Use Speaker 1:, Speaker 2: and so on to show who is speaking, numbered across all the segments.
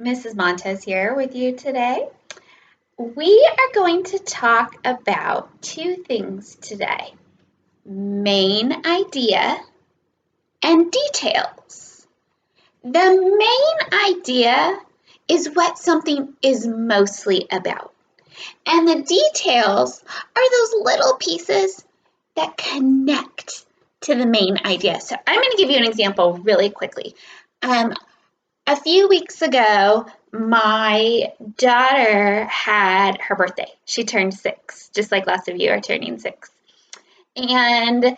Speaker 1: Mrs. Montes here with you today. We are going to talk about two things today: main idea and details. The main idea is what something is mostly about, and the details are those little pieces that connect to the main idea. So I'm going to give you an example really quickly. A few weeks ago, my daughter had her birthday. She turned 6, just like lots of you are turning 6. And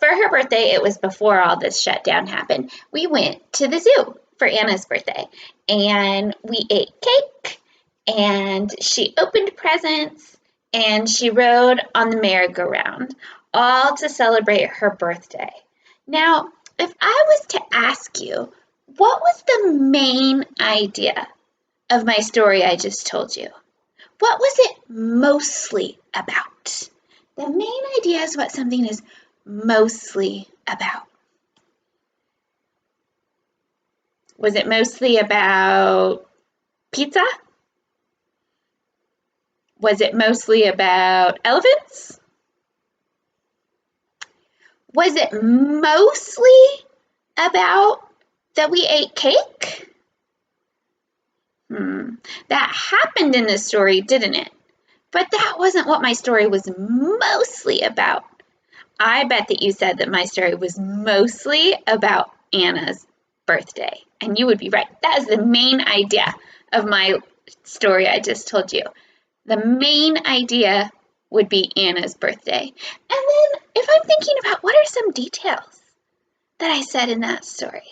Speaker 1: for her birthday, it was before all this shutdown happened. We went to the zoo for Anna's birthday, and we ate cake, and she opened presents, and she rode on the merry-go-round, all to celebrate her birthday. Now, if I was to ask you, what was the main idea of my story I just told you? What was it mostly about? The main idea is what something is mostly about. Was it mostly about pizza? Was it mostly about elephants? Was it mostly about that we ate cake? That happened in this story, didn't it? But that wasn't what my story was mostly about. I bet that you said that my story was mostly about Anna's birthday. And you would be right. That is the main idea of my story I just told you. The main idea would be Anna's birthday. And then if I'm thinking about what are some details that I said in that story?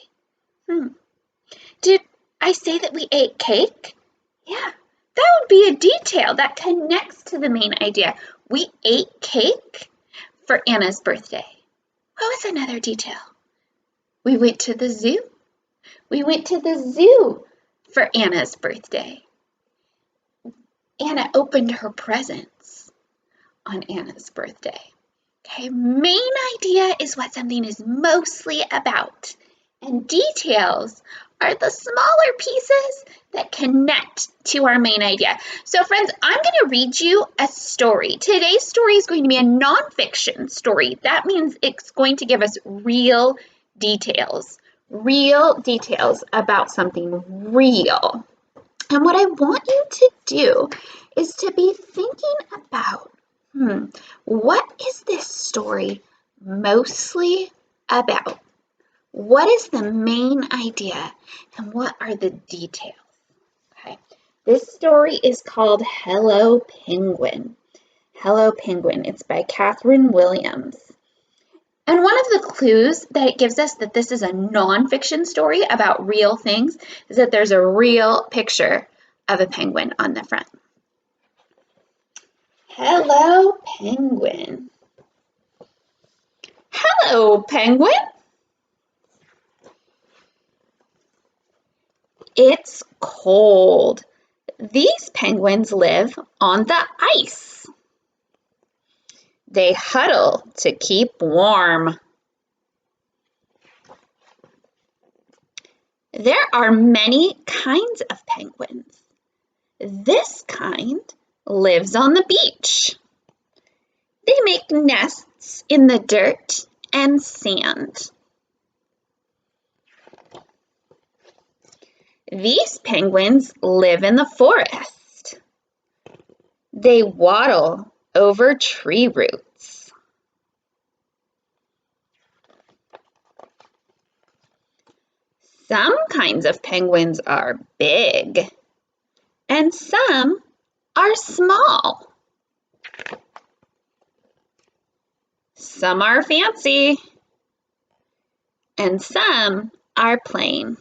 Speaker 1: Did I say that we ate cake? Yeah, that would be a detail that connects to the main idea. We ate cake for Anna's birthday. What was another detail? We went to the zoo. We went to the zoo for Anna's birthday. Anna opened her presents on Anna's birthday. Okay, main idea is what something is mostly about, and details are the smaller pieces that connect to our main idea. So friends, I'm going to read you a story. Today's story is going to be a nonfiction story. That means it's going to give us real details about something real. And what I want you to do is to be thinking about, what is this story mostly about? What is the main idea and what are the details? Okay. This story is called Hello Penguin. Hello Penguin. It's by Catherine Williams. And one of the clues that it gives us that this is a nonfiction story about real things is that there's a real picture of a penguin on the front. Hello Penguin. Hello Penguin. It's cold. These penguins live on the ice. They huddle to keep warm. There are many kinds of penguins. This kind lives on the beach. They make nests in the dirt and sand. These penguins live in the forest. They waddle over tree roots. Some kinds of penguins are big, and some are small. Some are fancy, and some are plain.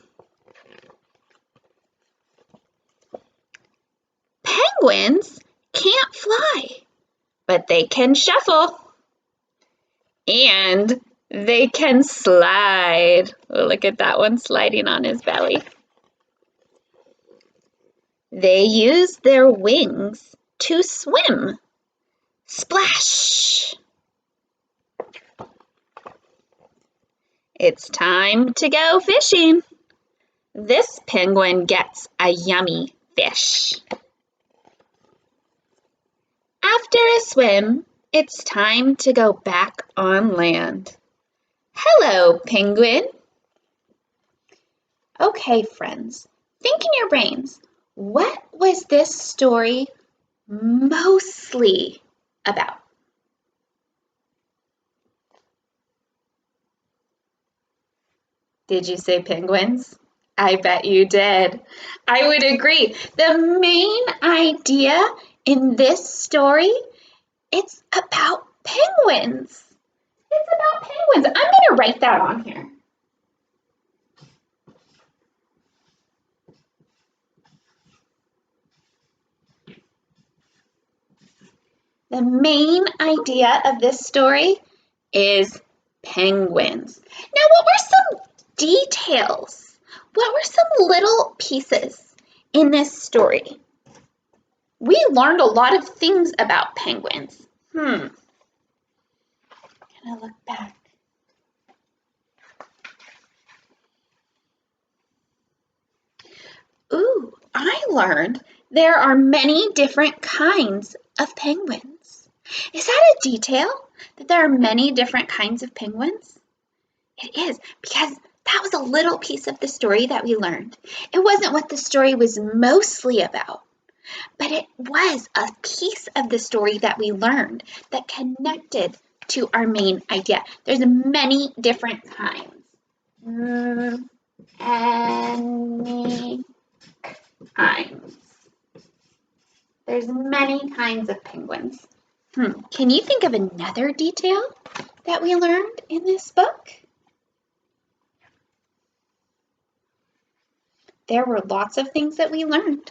Speaker 1: Penguins can't fly, but they can shuffle. And they can slide. Oh, look at that one sliding on his belly. They use their wings to swim. Splash! It's time to go fishing. This penguin gets a yummy fish. After a swim, it's time to go back on land. Hello, penguin. Okay, friends, think in your brains. What was this story mostly about? Did you say penguins? I bet you did. I would agree. The main idea in this story, it's about penguins. It's about penguins. I'm going to write that on here. The main idea of this story is penguins. Now, what were some details? What were some little pieces in this story? We learned a lot of things about penguins. I'm gonna look back. Ooh, I learned there are many different kinds of penguins. Is that a detail, that there are many different kinds of penguins? It is, because that was a little piece of the story that we learned. It wasn't what the story was mostly about, but it was a piece of the story that we learned that connected to our main idea. There's many different kinds. Any kinds. There's many kinds of penguins. Can you think of another detail that we learned in this book? There were lots of things that we learned.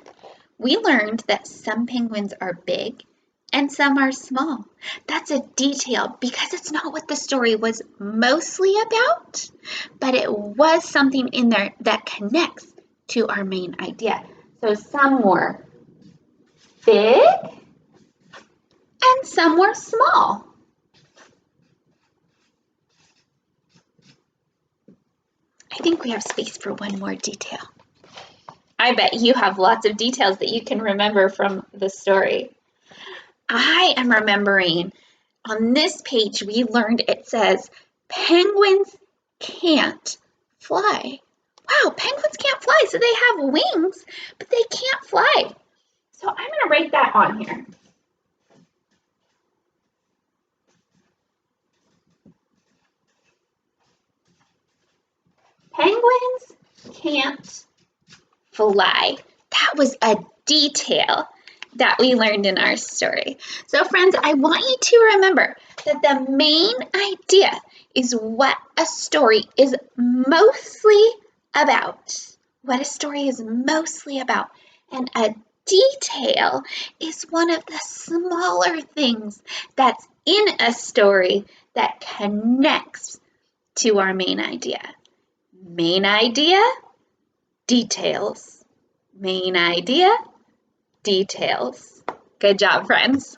Speaker 1: We learned that some penguins are big and some are small. That's a detail because it's not what the story was mostly about, but it was something in there that connects to our main idea. So some were big and some were small. I think we have space for one more detail. I bet you have lots of details that you can remember from the story. I am remembering on this page we learned it says penguins can't fly. Wow, penguins can't fly, so they have wings, but they can't fly. So I'm going to write that on here. Penguins can't fly. That was a detail that we learned in our story. So friends, I want you to remember that the main idea is what a story is mostly about. What a story is mostly about. And a detail is one of the smaller things that's in a story that connects to our main idea. Main idea, details. Main idea, details. Good job, friends.